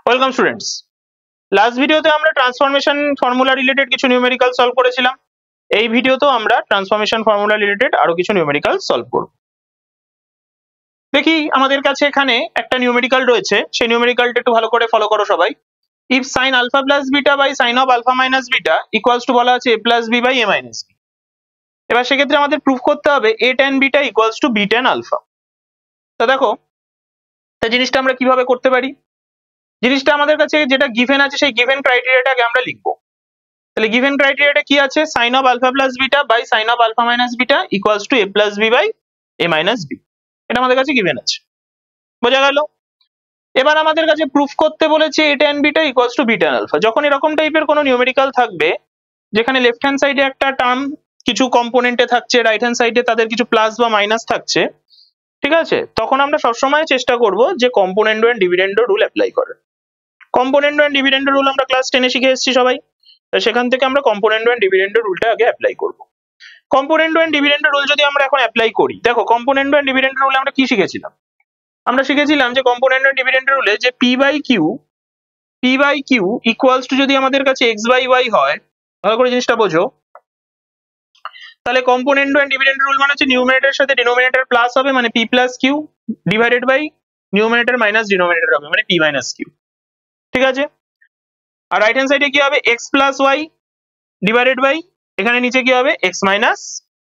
Welcome students. Last ভিডিওতে আমরা transformation formula related কিছু নিউমেরিক্যাল সলভ করেছিলাম। এই ভিডিওতেও আমরা ট্রান্সফরমেশন ফর্মুলা রিলেটেড আরো কিছু নিউমেরিক্যাল সলভ করব। দেখি আমাদের কাছে এখানে একটা নিউমেরিক্যাল রয়েছে, সেই নিউমেরিক্যালটা একটু ভালো করে ফলো করো সবাই। If sin alpha plus beta by sin of alpha minus beta equals to বলা আছে a plus b by a minus b। এবার সেক্ষেত্রে আমাদের প্রুফ করতে হবে a tan beta equals to b tan alpha। তা দেখো, তা জিনিসটা আমরা কিভাবে করতে পারি? জিনিসটা আমাদের কাছে যেটা গিভেন আছে সেই গিভেন ক্রাইটেরিয়াটাকে আমরা লিখবো। তাহলে গিভেন ক্রাইটেরিয়াটা কি আছে? sin of alpha plus beta by sin of alpha minus beta equals to a plus b by a minus b। এটা আমাদের কাছে গিভেন আছে, বোঝা গেল? এবার আমাদের কাছে প্রুফ করতে বলেছে a tan beta equals to b tan alpha। যখন এরকম টাইপের কোনো নিউমেরিক্যাল থাকবে যেখানে লেফট হ্যান্ড সাইডে একটা টার্ম কিছু কম্পোনেন্টে থাকছে, রাইট হ্যান্ড সাইডে তাদের কিছু প্লাস বা মাইনাস থাকছে, ঠিক আছে, তখন আমরা সবসময় চেষ্টা করব যে কম্পোনেন্ডো এন্ড ডিভিডেন্ডো রুল অ্যাপ্লাই করার। কম্পোনেন্ডো এন্ড ডিভিডেন্ডো রুল আমরা ক্লাস 10 এ শিখে এসেছি সবাই, তো সেখান থেকে আমরা কম্পোনেন্ডো এন্ড ডিভিডেন্ডো রুলটা আগে অ্যাপ্লাই করব। কম্পোনেন্ডো এন্ড ডিভিডেন্ডো রুল যদি আমরা এখন অ্যাপ্লাই করি, দেখো কম্পোনেন্ডো এন্ড ডিভিডেন্ডো রুলে আমরা কি শিখেছিলাম? আমরা শিখেছিলাম যে কম্পোনেন্ডো এন্ড ডিভিডেন্ডো রুলে যে p by q equals to যদি আমাদের কাছে x বাই y হয়, ভালো করে জিনিসটা বোঝো, তাহলে কম্পোনেন্ডো এন্ড ডিভিডেন্ডো রুল মানে হচ্ছে নিউমারেটরের সাথে ডিনোমিনেটর প্লাস হবে মানে p plus q divided by numerator minus denominator হবে মানে p মাইনাস কিউ, ঠিক আছে? আর রাইট হ্যান্ড সাইডে কি হবে? x plus y divided by এখানে নিচে কি হবে? x minus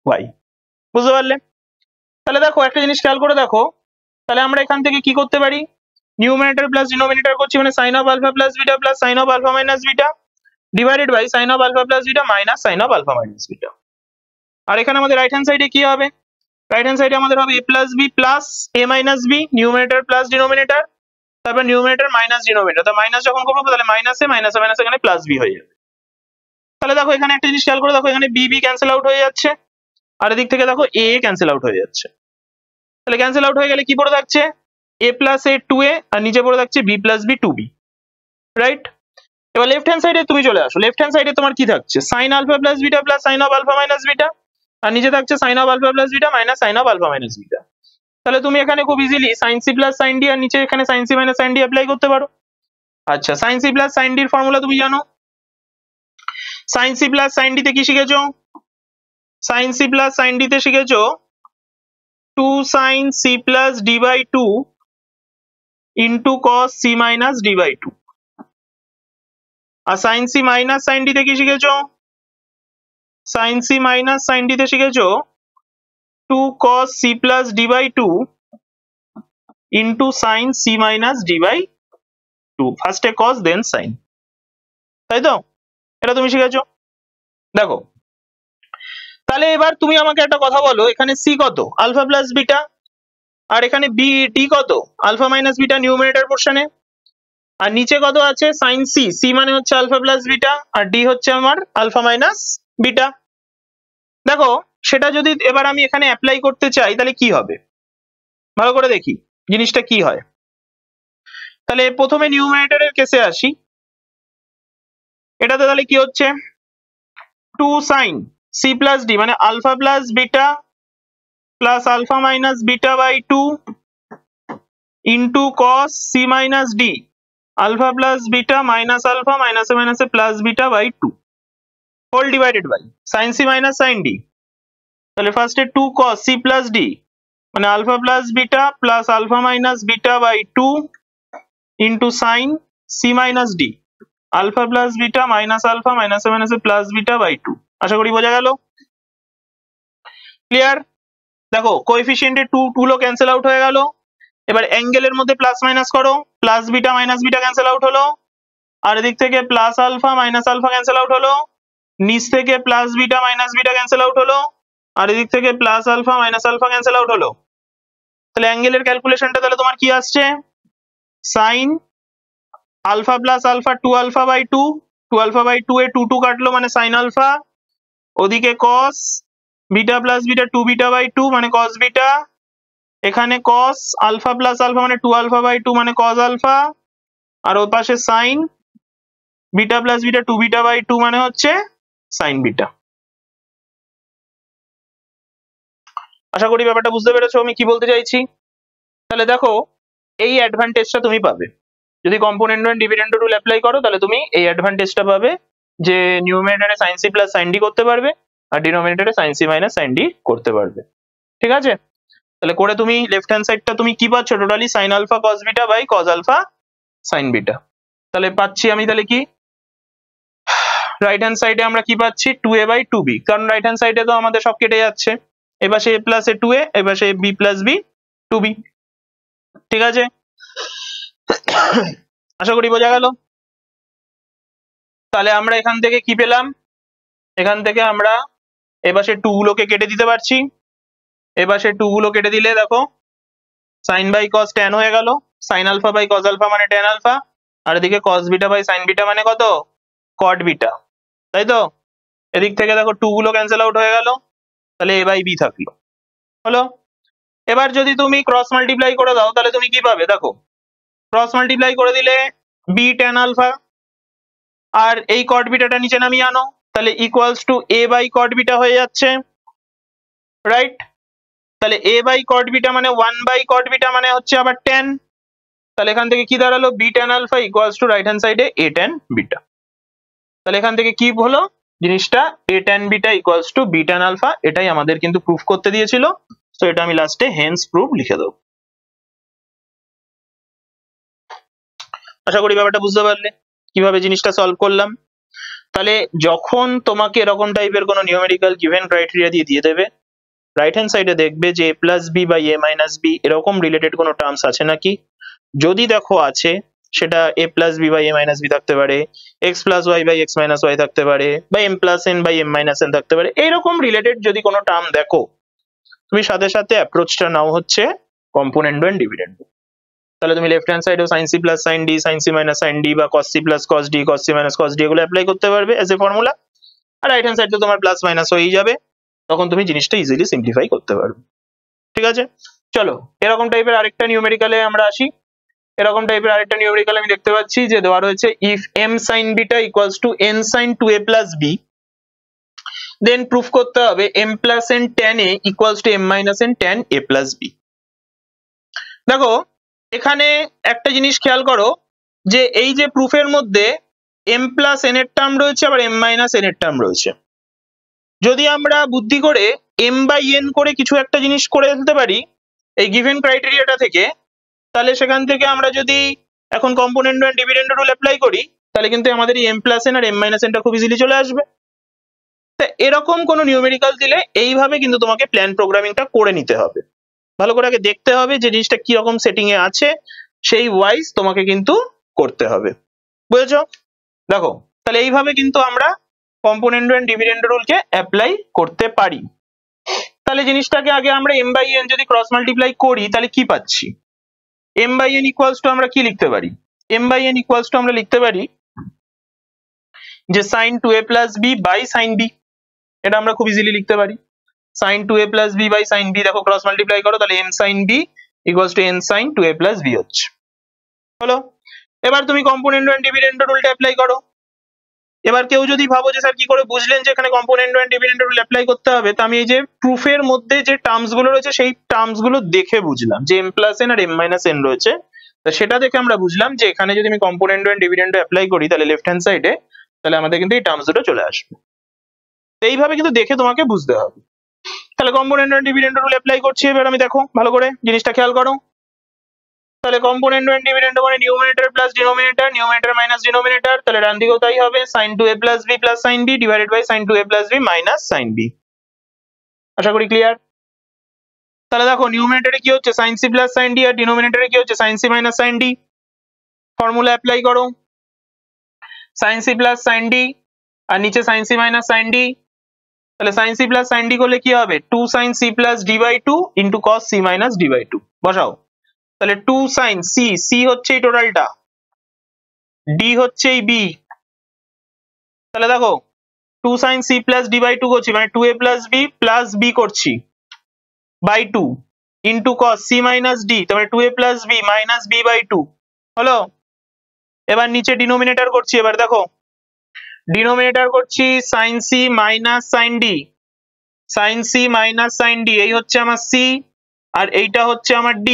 y। বুঝতে পারলে? তাহলে দেখো একটা জিনিস খেয়াল করে দেখো, তাহলে আমরা এখান থেকে কি করতে পারি? নিউমারেটর প্লাস ডিনোমিনেটর করছি মানে sin of alpha plus beta plus sin of alpha minus beta divided by sin of alpha plus beta minus sin of alpha minus beta। আর এখানে আমাদের রাইট হ্যান্ড সাইডে কি হবে? রাইট হ্যান্ড সাইডে আমাদের হবে a plus b plus a minus b numerator plus denominator, তারপর numerator minus denominator, তো মাইনাস যখন করবো তাহলে মাইনাস এ মাইনাস মাইনাস এখানে প্লাস b হয়ে যাবে। তাহলে দেখো এখানে একটা জিনিস খেয়াল করে দেখো, এখানে b b ক্যান্সেল আউট হয়ে যাচ্ছে, আর এদিক থেকে দেখো a ক্যান্সেল আউট হয়ে যাচ্ছে। তাহলে ক্যান্সেল আউট হয়ে গেলে কি পড়ে থাকছে? a প্লাস a 2a আর নিচে পড়ে থাকছে b plus b 2b, right? এবার লেফট হ্যান্ড সাইডে তুমি চলে আসো, লেফট হ্যান্ড সাইডে তোমার কি থাকছে? sin alpha plus beta plus sin of alpha minus beta আর নিচে থাকছে sin of alpha plus beta minus sin of alpha minus beta। তাহলে তুমি এখানে খুব easily sin c plus sin d আর নিচে এখানে sin c minus sin d apply করতে পারো। আচ্ছা, sin c plus sin d এর ফর্মুলা তুমি জানো? sin c plus sin d তে কি শিখেছো? sin c plus sin d তে শিখেছো 2 sin c plus d by 2 into cos c minus d by 2। R sin c minus sin d তে কি শিখেছো? sin c minus sin d তে শিখেছো 2 cos c plus d by 2 into sin c minus d by 2। ফার্স্টে cos দেন sin, তাই তো? এটা তুমি শিখেছো। দেখো, তাহলে এবার তুমি আমাকে একটা কথা বলো, এখানে c কত? আলফা প্লাস বিটা, আর এখানে b d কত? আলফা মাইনাস বিটা নিউমারেটর পোরশনে, আর নিচে কত আছে? sin c, c মানে হচ্ছে আলফা প্লাস বিটা আর d হচ্ছে আমার আলফা মাইনাস বিটা। দেখো, সেটা যদি এবার আমি এখানে অ্যাপ্লাই করতে চাই তাহলে কি হবে? ভালো করে দেখি জিনিসটা কি হয়। তাহলে প্রথমে নিউমারেটরের কেসে আসি, এটাতে তাহলে কি হচ্ছে? 2 sin c plus d মানে alpha plus beta plus alpha minus beta by 2 into cos c minus d alpha plus beta minus alpha মাইনাসে মাইনাসে plus beta by 2 whole divided by sin c minus sin d। তাহলে ফার্স্টে 2 cos c plus d মানে alpha plus beta plus alpha minus beta by 2 into sin c minus d alpha plus beta minus alpha মাইনাসে মাইনাসে plus beta by 2। আশা করি বোঝা গেল, clear? দেখো কোএফিসিয়েন্টে 2 2 লো ক্যান্সেল আউট হয়ে গেল। এবার অ্যাঙ্গেলের মধ্যে প্লাস মাইনাস করো, plus beta minus beta cancel out হলো, আর এদিক থেকে plus alpha minus alpha cancel out হলো, নিচ থেকে plus beta minus beta cancel out হলো, আর এদিক থেকে plus alpha minus alpha cancel out হলো। তাহলে অ্যাঙ্গেলের ক্যালকুলেশনটা তাহলে তোমার কি আসছে? Sine alpha plus alpha 2 alpha by 2, 2 alpha by 2 এ 2 2 কাটলো মানে সাইন আলফা, ওদিকে cos beta plus beta 2 beta by 2 মানে cos বিটা, এখানে cos আলফা প্লাস আলফা মানে 2 আলফা বাই 2 মানে cos আলফা, আর ওর পাশে sine beta plus beta 2 beta by 2 মানে হচ্ছে সাইন বিটা। আশা করি ব্যাপারটা বুঝতে পেরেছো আমি কি বলতে চাইছি। তাহলে দেখো এই অ্যাডভান্টেজটা তুমি পাবে, যদি component and dividend rule apply করো তাহলে তুমি এই অ্যাডভান্টেজটা পাবে যে নিউমারেটরে sin c plus sin d করতে পারবে আর ডিনোমিনেটরে sin c minus sin d করতে পারবে। ঠিক আছে, তাহলে করে তুমি লেফট হ্যান্ড সাইডটা তুমি কি পাচ্ছ totally sin alpha cos beta by cos alpha sin beta. তাহলে পাচ্ছি আমি তাহলে কি রাইট হ্যান্ড সাইডে আমরা কি পাচ্ছি 2a বাই 2b, কারণ রাইট হ্যান্ড সাইডে তো আমাদের সব কেটে যাচ্ছে, এবার সে a প্লাস a 2a, এবার সে b প্লাস b 2b। ঠিক আছে, আশা করি বোঝা গেল। তাহলে আমরা এখান থেকে কি পেলাম, এখান থেকে আমরা এবার সে 2 গুলোকে কেটে দিতে পারছি। এবার সে 2 গুলো কেটে দিলে দেখো sin বাই cos tan হয়ে গেল, sin alpha by cos alpha মানে tan আলফা, আর এদিকে cos beta by sin beta মানে কত cot বিটা, তাই তো। এদিক থেকে দেখো 2 গুলো ক্যান্সেল আউট হয়ে গেল, তাহলে a বাই b থাকলো, হলো। এবার যদি তুমি ক্রস মাল্টিপ্লাই করে দাও তাহলে তুমি কি পাবে, দেখো ক্রস মাল্টিপ্লাই করে দিলে b tan আলফা আর এই cot বিটাটা নিচে নামিয়ে আনো, তাহলে equals to a by cot beta হয়ে যাচ্ছে, রাইট। তাহলে a বাই cot বিটা মানে 1 বাই cot বিটা মানে হচ্ছে আবার tan, তাহলে এখান থেকে কি দাঁড়ালো b tan alpha equals to right hand সাইডে a tan বিটা। তাহলে এখান থেকে কি হলো জিনিসটা a tan beta equals to b tan alpha, এটাই আমাদের কিন্তু প্রুফ করতে দিয়েছিল, তো এটা আমি লাস্টে হেন্স প্রুফ লিখে দেবো। আশা করি ব্যাপারটা বুঝতে পারলে কিভাবে জিনিসটা সলভ করলাম। তাহলে যখন তোমাকে এরকম টাইপের কোনো নিউমেরিক্যাল গিভেন ক্রাইটেরিয়া দিয়ে দেবে, রাইট হ্যান্ড সাইডে দেখবে যে a plus b by a minus b এরকম রিলেটেড কোনো টার্মস আছে নাকি, যদি দেখো আছে সেটা a plus b by a minus b থাকতে পারে, x plus y by x minus y থাকতে পারে, বা m plus n by m minus n থাকতে পারে, এইরকম রিলেটেড যদি কোনো টার্ম দেখো তুমি সাথে সাথে অ্যাপ্রোচটা নাও হচ্ছে কম্পোনেন্ট এন্ড ডিভিডেন্ড। তাহলে তুমি লেফট হ্যান্ড সাইডেও sin c plus sin d, sin c minus sin d বা cos c plus cos d, cos c minus cos d এগুলো অ্যাপ্লাই করতে পারবে এজ এ ফর্মুলা, আর রাইট হ্যান্ড সাইড তো তোমার প্লাস মাইনাস হয়েই যাবে, তখন তুমি জিনিসটা ইজিলি সিম্পলিফাই করতে পারবে। ঠিক আছে, চলো এরকম টাইপের আরেকটা নিউমেরিক্যালে আমরা আসি। এরকম টাইপের আরেকটা নিউমেরিক্যাল আমি দেখতে পাচ্ছি যে দেওয়া রয়েছে ইফ m sin বিটা equals to n sin 2a plus b, then proof করতে হবে m plus n tan a equals to m minus n tan a plus b। দেখো এখানে একটা জিনিস খেয়াল করো যে এই যে প্রুফের মধ্যে m প্লাস n এর টার্ম রয়েছে আবার m মাইনাস n এর টার্ম রয়েছে। যদি আমরা বুদ্ধি করে m বাই n করে কিছু একটা জিনিস করে ফেলতে পারি এই গিভেন ক্রাইটেরিয়াটা থেকে, তাহলে সেখান থেকে আমরা যদি এখন component and dividend rule apply করি তাহলে কিন্তু আমাদের এই m প্লাস n আর m মাইনাস n টা খুব ইজিলি চলে আসবে। তা এরকম কোনো নিউমেরিক্যাল দিলে এইভাবে কিন্তু তোমাকে প্ল্যান প্রোগ্রামিংটা করে নিতে হবে, ভালো করে আগে দেখতে হবে যে জিনিসটা কি রকম সেটিং এ আছে, সেই ওয়াইজ তোমাকে কিন্তু করতে হবে, বুঝেছো। দেখো তাহলে এইভাবে কিন্তু আমরা কম্পোনেন্ট এন্ড ডিভিডেন্ড রুলকে অ্যাপ্লাই করতে পারি। তাহলে জিনিসটাকে আগে আমরা m বাই n যদি ক্রস মাল্টিপ্লাই করি তাহলে কি পাচ্ছি, m by n equals to আমরা কি লিখতে পারি, m by n equals to আমরা লিখতে পারি যে sin 2a plus b by sin b, এটা আমরা খুব ইজিলি লিখতে পারি sin 2a plus b by sin b, দেখো ক্রস মাল্টিপ্লাই করো তাহলে m sin b equals to n sin 2a plus b হচ্ছে, হলো। এবার তুমি কম্পোনেন্ট এন্ড ডিভিডেন্ড রুলটা অ্যাপ্লাই করো। এবার কেউ যদি ভাবো যে স্যার কি করে বুঝলেন যে এখানে component and dividend rule apply করতে হবে, তো আমি এই যে প্রুফের মধ্যে যে টার্মস গুলো রয়েছে সেই টার্মস গুলো দেখে বুঝলাম যে m প্লাস n আর m মাইনাস n রয়েছে, তো সেটা দেখে আমরা বুঝলাম যে এখানে যদি আমি কম্পোনেন্ট এন্ড ডিভিডেন্ড অ্যাপ্লাই করি তাহলে লেফট হ্যান্ড সাইডে তাহলে আমাদের কিন্তু এই টার্মস দুটো চলে আসবে। তো এইভাবে কিন্তু দেখে তোমাকে বুঝতে হবে। তাহলে component and dividend rule apply করছি, এবার আমি দেখো ভালো করে জিনিসটা খেয়াল করো। তাহলে কম্পোনেন্ট এন্ড ডিভিডেন্ড মানে numerator plus denominator, numerator minus denominator, তাহলে ডান দিকেও তাই হবে sin 2a plus b plus sin b divided by sin 2a plus b minus sin b। আশা করি ক্লিয়ার। তাহলে দেখো নিউমারেটরে কি হচ্ছে sin c plus sin d আর ডিনোমিনেটরে কি হচ্ছে sin c minus sin d, formula apply করো sin c plus sin d আর নিচে sin c minus sin d, তাহলে sin c plus sin d করলে কি হবে 2 sin c plus d by 2 into cos c minus d by 2, বসাও। তাহলে 2 sin c, c হচ্ছে এই টোটালটা, d হচ্ছে এই b, তাহলে দেখো 2 sin c plus d by 2 করছি মানে 2a প্লাস b করছি by 2 into cos c minus d, তাহলে 2a plus b minus b by 2, হলো। এবার নিচে ডিনোমিনেটর করছি, এবার দেখো ডিনোমিনেটর করছি sin c minus sin d, sin c minus sin d, এই হচ্ছে আমার c আর এইটা হচ্ছে আমার d,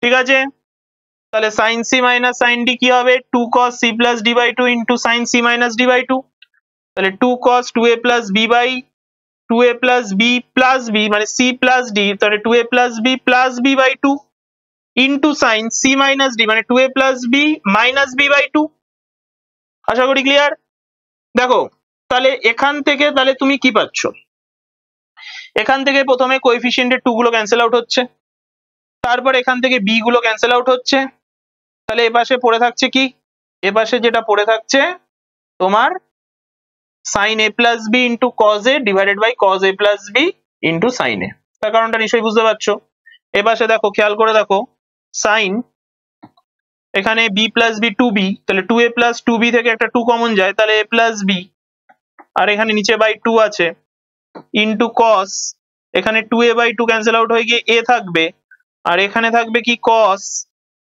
ঠিক আছে। তাহলে sin c minus sin d কি হবে 2 cos c plus d by 2 into sin c minus d by 2। তাহলে 2 cos 2a plus b by 2a plus b plus b মানে c প্লাস d, তাহলে 2a plus b plus b by 2 into sin c minus d মানে 2a plus b minus b by 2। আশা করি clear. দেখো তাহলে এখান থেকে তাহলে তুমি কি পাচ্ছ, এখান থেকে প্রথমে কোএফিসিয়েন্টের 2 গুলো ক্যান্সেল আউট হচ্ছে, তারপর এখান থেকে b গুলো ক্যান্সেল আউট হচ্ছে, তাহলে এপাশে পড়ে থাকছে কি, এপাশে যেটা পড়ে থাকছে তোমার sin a plus b into cos a divided by cos a plus b into sin a। তার কারণটা নিশ্চয়ই বুঝতে পারছো। এপাশে দেখো খেয়াল করে দেখো sin এখানে b প্লাস b 2b, তাহলে 2a প্লাস 2b থেকে একটা 2 কমন যায়, তাহলে a প্লাস b, আর এখানে নিচে বাই 2 আছে ইন্টু cos, এখানে 2a বাই 2 ক্যান্সেল আউট হয়ে গিয়ে a থাকবে, আর এখানে থাকবে কি cos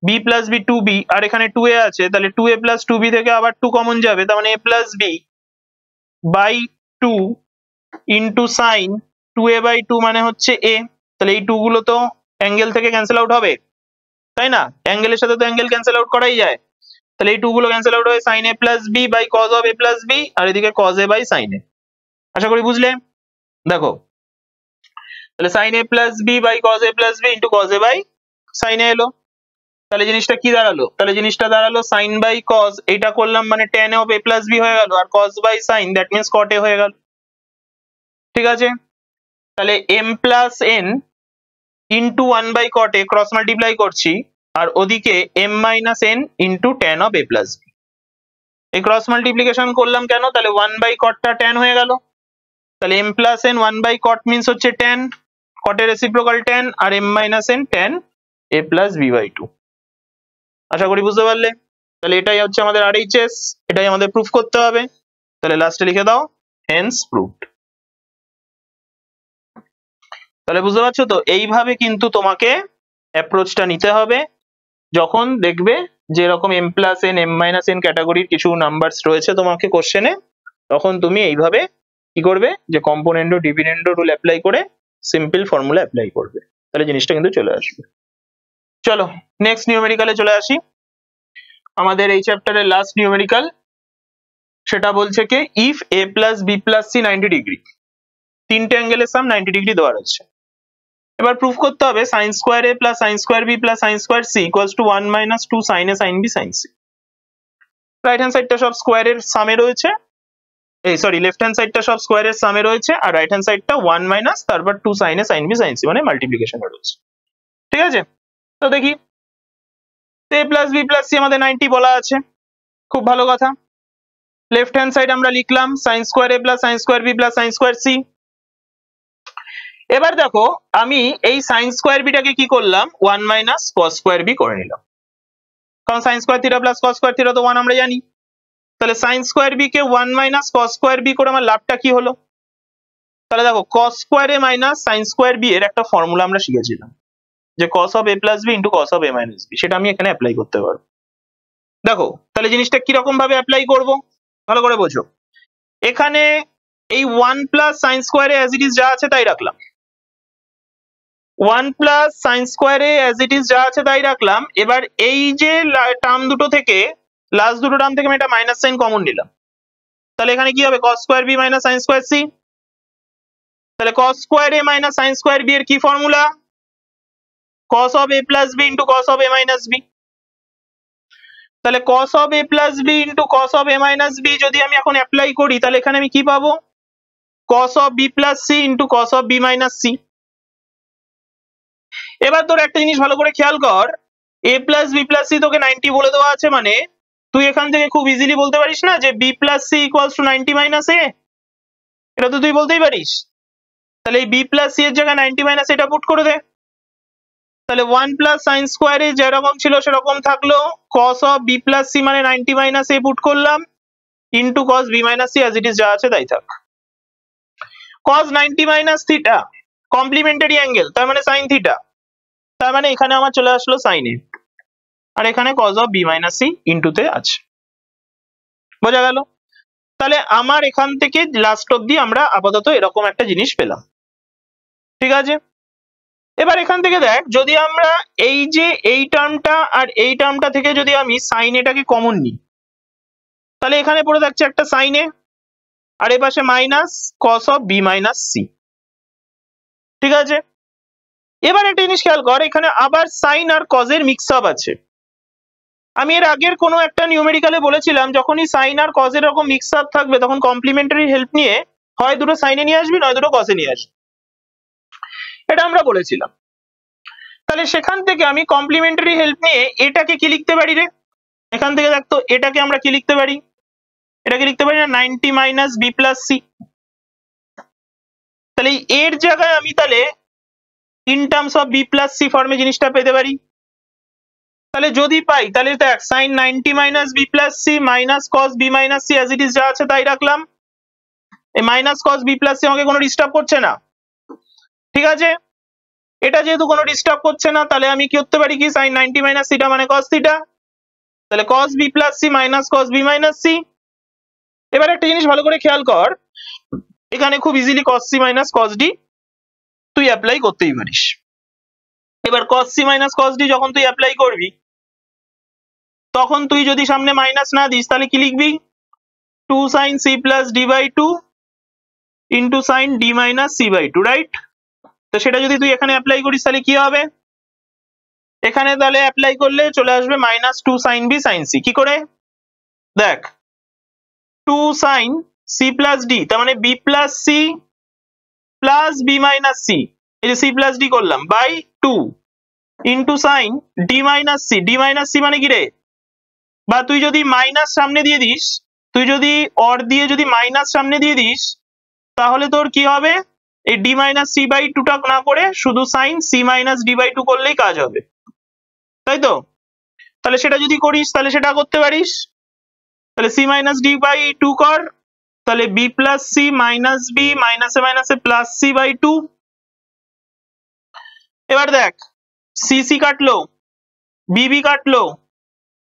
b plus b 2b, আর এখানে 2a আছে, তাহলে 2a প্লাস 2b থেকে আবার 2 কমন যাবে, তার মানে a plus b by 2 into sine 2a by 2 মানে হচ্ছে a। তাহলে এই 2 গুলো তো অ্যাঙ্গেল থেকে ক্যান্সেল আউট হবে, তাই না? অ্যাঙ্গেলের সাথে তো অ্যাঙ্গেল ক্যান্সেল আউট করাই যায়, তাহলে এই 2 গুলো ক্যান্সেল আউট হয়ে sin a plus b by cos of a plus b, আর এদিকে cos a by sin a। আশা করি বুঝলে। দেখো তাহলে sin a plus b by cos a plus b into cos a by sin a এলো, তাহলে জিনিসটা কি দাঁড়ালো, তাহলে জিনিসটা দাঁড়ালো sin বাই cos, এটা করলাম মানে tan of a plus b হয়ে গেল, আর cos by sin that means cot a হয়ে গেল। ঠিক আছে, তাহলে m plus n into 1 by cot a cross multiply করছি, আর ওদিকে m minus n into tan of a plus b। এই ক্রস মাল্টিপ্লিকেশন করলাম কেন, তাহলে 1 বাই cot টা tan হয়ে গেল, তাহলে m plus n 1 by cot means হচ্ছে tan, cot এর রেসিপ্রোকাল tan, আর m minus n tan a plus b by 2। আশা করি বুঝতে পারলে। তাহলে এটাই হচ্ছে আমাদের RHS, এটাই আমাদের প্রুফ করতে হবে, তাহলে লাস্টে লিখে দাও হেন্স প্রুভড। তাহলে বুঝতে পারছো তো, এইভাবে কিন্তু তোমাকে অ্যাপ্রোচটা নিতে হবে যখন দেখবে যে এরকম m plus n m minus n ক্যাটাগরির কিছু নাম্বারস রয়েছে তোমাকে কোশ্চেনে, তখন তুমি এইভাবে কি করবে, যে কম্পোনেন্ডো ডিভিডেন্ডো রুল অ্যাপ্লাই করে সিম্পল ফর্মুলা অ্যাপ্লাই করবে, তাহলে জিনিসটা কিন্তু চলে আসবে। চলো নেক্সট নিউমেরিক্যালে চলে আসি। আমাদের এই চ্যাপ্টারের লাস্ট নিউমেরিক্যাল, সেটা বলছে কি if a plus b plus c 90 degree, তিনটে অ্যাঙ্গেলের সাম 90 ডিগ্রি দেওয়া রয়েছে। এবার প্রুফ করতে হবে sin square a plus sin square b plus sin square c equals to 1 minus 2 sin a sin b sin c। Right hand সাইডটা সব স্কয়ারের সামে রয়েছে, এই সরি লেফট হ্যান্ড সাইডটা সব স্কয়ারের সামে রয়েছে, আর রাইট হ্যান্ড সাইডটা 1 মাইনাস তারপর 2 sin a sin b sin c মানে মাল্টিপ্লিকেশনে রয়েছে। ঠিক আছে, তো দেখি a plus b plus c আমাদের 90 বলা আছে, খুব ভালো কথা। লেফট হ্যান্ড সাইড আমরা লিখলাম sin square a plus sin square b plus sin square c। এবার দেখো আমি এই sin স্কয়ার b টাকে কি করলাম 1 মাইনাস cos স্কয়ার b করে নিলাম, কারণ sin square theta plus cos square theta তো 1 আমরা জানি। তাহলে sin স্কয়ার b কে 1 মাইনাস cos স্কয়ার b করে আমার লাভটা কি হলো, তাহলে দেখো cos square a minus sin square b এর একটা ফর্মুলা আমরা শিখেছিলাম, যে cos of a plus b into cos of a minus b, সেটা আমি এখানে অ্যাপ্লাই করতে পারবো। দেখো তাহলে জিনিসটা কিরকম ভাবে অ্যাপ্লাই করব ভালো করে বোঝো। এখানে এই 1 plus sin square a as it is যা আছে তাই রাখলাম, 1 plus sin square a as it is যা আছে তাই রাখলাম। এবার এই যে টার্ম দুটো থেকে লাস্ট দুটো টার্ম থেকে আমি একটা মাইনাস সাইন কমন নিলাম, তাহলে এখানে কি হবে cos square b minus sin square c। তাহলে cos square a minus sin square b এর কি formula, cos of a plus b into cos of a minus b। তাহলে cos of a plus b into cos of a minus b যদি আমি এখন apply করি, তাহলে এখানে আমি কি পাবো, cos of b plus c into cos of b minus c। এবার তোর একটা জিনিস ভালো করে খেয়াল কর, a plus b plus c তোকে 90 বলে দেওয়া আছে, মানে তুই এখান থেকে খুব ইজিলি বলতে পারিস না যে b plus c equals to 90 minus a, এটা তো তুই বলতেই পারিস। তাহলে এই b plus c এর জায়গায় 90 minus এটা পুট করে দে, তাহলে 1 প্লাস sin স্কয়ার এ যেরকম ছিল সেরকম থাকলো, cos of b plus c মানে 90 minus a পুট করলাম into cos b minus c as it is যা আছে তাই থাক। cos 90 minus theta complimentary angle, তার মানে sin থিটা, তার মানে এখানে আমার চলে আসলো sin a, আর এখানে cos of b minus c ইনটুতে আছে। বোঝা গেল? তাহলে আমার এখান থেকে লাস্ট অবধি আমরা আপাতত এরকম একটা জিনিস পেলাম। ঠিক আছে, এবার এখান থেকে দেখ, যদি আমরা এই যে এই টার্মটা আর এই টার্মটা থেকে যদি আমি সাইন এটাকে কমন নিই, তাহলে এখানে পড়ে থাকছে একটা সাইন এ, আর এ পাশে minus cos of B minus C. ঠিক আছে, এবার একটা জিনিস খেয়াল কর, এখানে আবার সাইন আর কজের মিক্স আপ আছে। আমি এর আগের কোনো একটা নিউমেরিক্যালে বলেছিলাম, যখনই সাইন আর কজের এরকম মিক্স আপ থাকবে তখন কমপ্লিমেন্টারি হেল্প নিয়ে হয় দুটো সাইনে নিয়ে আসবি, নয় দুটো কজে নিয়ে আসবি, এটা আমরা বলেছিলাম। তাহলে সেখান থেকে আমি কমপ্লিমেন্টারি হেল্প নিয়ে এটাকে কি লিখতে পারি রে? এখান থেকে দেখ তো, এটাকে আমরা কি লিখতে পারি? এটাকে লিখতে পারি না 90 মাইনাস বি প্লাস সি। তাহলে এর জায়গায় আমি তাহলে in terms of B plus C ফর্মে জিনিসটা পেতে পারি। তাহলে যদি পাই, তাহলে দেখ sine 90 minus B plus C minus cos B minus C as it is যা আছে তাই রাখলাম। এই minus cos B plus C আমাকে কোনো ডিস্টার্ব করছে না। ঠিক আছে, এটা যেহেতু কোনো ডিস্টার্ব করছে না, তাহলে আমি কি করতে পারি, কি সাইন 90 মাইনাস থিটা মানে কস থিটা, তাহলে cos B plus C minus cos B minus C. এবার একটা জিনিস ভালো করে খেয়াল কর, এখানে খুব easily cos C minus cos D তুই অ্যাপ্লাই করতেই পারিস। এবার cos C minus cos D যখন তুই অ্যাপ্লাই করবি, তখন তুই যদি সামনে মাইনাস না দিস, তাহলে কি লিখবি, 2 sin c plus D by 2 into sine D minus C by 2, right? তো সেটা যদি তুই এখানে অ্যাপ্লাই করিস তাহলে কি হবে, এখানে তাহলে অ্যাপ্লাই করলে চলে আসবে minus 2 sine B sine C. কি করে দেখ, 2 সাইন সি প্লাস ডি, তার মানে B plus C plus B minus C, এই যে সি প্লাস ডি করলাম, by 2 into sine D minus C. D minus C মানে কি রে, বা তুই যদি মাইনাস সামনে দিয়ে দিস, তুই যদি অর দিয়ে যদি মাইনাস সামনে দিয়ে দিস, তাহলে তোর কি হবে, এই ডি মাইনাস সি বাই 2টা না করে শুধু sine C minus D by 2 করলেই কাজ হবে, তাই তো? তাহলে সেটা যদি করিস তাহলে সেটা করতে পারিস, তাহলে সি মাইনাস ডি বাই 2 কর, তাহলে B plus C minus B মাইনাসে মাইনাসে প্লাস সি বাই 2। এবার দেখ, সি সি কাটলো, বি কাটলো,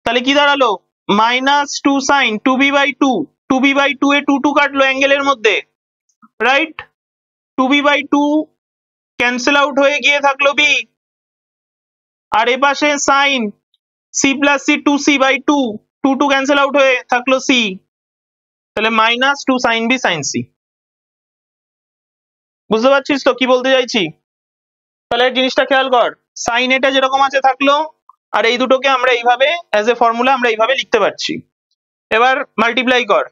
তাহলে কি দাঁড়ালো, minus 2 sine 2b by 2, 2b by 2 এ 2 2 কাটলো অ্যাঙ্গেলের মধ্যে, right? 2b by 2 cancel out হয়ে গিয়ে থাকলো বি, আর এ পাশে sine C plus C 2c by 2, 2 2 cancel out হয়ে থাকলো সি, তাহলে minus 2 sine B sine C. বুঝতে পারছিস তো কি বলতে চাইছি? তাহলে জিনিসটা খেয়াল কর, সাইন এটা যেরকম আছে থাকলো, আর এই দুটোকে আমরা এইভাবে অ্যাজ এ ফর্মুলা আমরা এইভাবে লিখতে পারছি। এবার মাল্টিপ্লাই কর,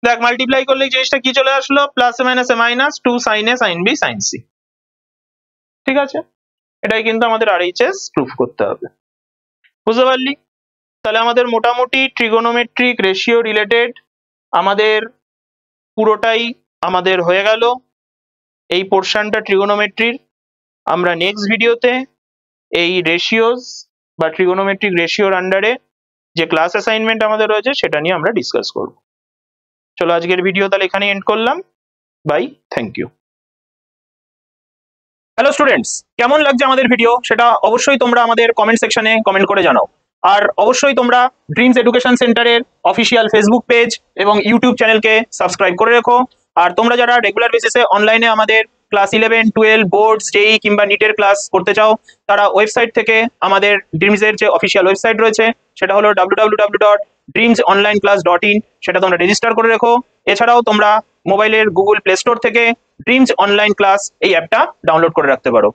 দেখ মাল্টিপ্লাই করলে জিনিসটা কি চলে আসলো, প্লাস এ মাইনাস এ মাইনাস 2 সাইন এ সাইন বি সাইন সি। ঠিক আছে, এটাই কিন্তু আমাদের আরএইচএস প্রুফ করতে হবে। বুঝতে পারলি? তাহলে আমাদের মোটামুটি ট্রিগোনোমেট্রিক রেশিও রিলেটেড আমাদের পুরোটাই আমাদের হয়ে গেল। এই পোর্শনটা ট্রিগোনোমেট্রির আমরা নেক্সট ভিডিওতে এই রেশিওস বা ট্রিগোনোমেট্রিক রেশিওর আন্ডারে যে ক্লাস অ্যাসাইনমেন্ট আমাদের রয়েছে সেটা নিয়ে আমরা ডিসকাস করব। চলো আজকের ভিডিও তাহলে এখানে এন্ড করলাম। Bye, thank you. Hello students, কেমন লাগছে আমাদের ভিডিও সেটা অবশ্যই তোমরা আমাদের কমেন্ট সেকশনে কমেন্ট করে জানাও। আর অবশ্যই তোমরা ড্রিমস এডুকেশন সেন্টারের অফিসিয়াল ফেসবুক পেজ এবং ইউটিউব চ্যানেলকে সাবস্ক্রাইব করে রেখো। আর তোমরা যারা রেগুলার বেসিসে অনলাইনে আমাদের ক্লাস 11, 12, বোর্ডস, জেই কিংবা নিটের ক্লাস করতে চাও, তারা ওয়েবসাইট থেকে আমাদের ড্রিমসের যে অফিসিয়াল ওয়েবসাইট রয়েছে সেটা হলো www.dreamsonlineclass.in, সেটা তোমরা রেজিস্টার করে রেখো। এছাড়াও তোমরা মোবাইলের গুগল প্লে স্টোর থেকে ড্রিমস অনলাইন ক্লাস এই অ্যাপটা ডাউনলোড করে রাখতে পারো।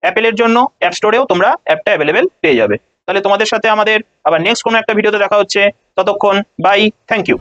অ্যাপেলের জন্য অ্যাপ স্টোরেও তোমরা অ্যাপটা অ্যাভেলেবেল পেয়ে যাবে। তাহলে তোমাদের সাথে আমাদের আবার নেক্সট কোনো একটা ভিডিওতে দেখা হচ্ছে। ততক্ষণ বাই, থ্যাংক ইউ।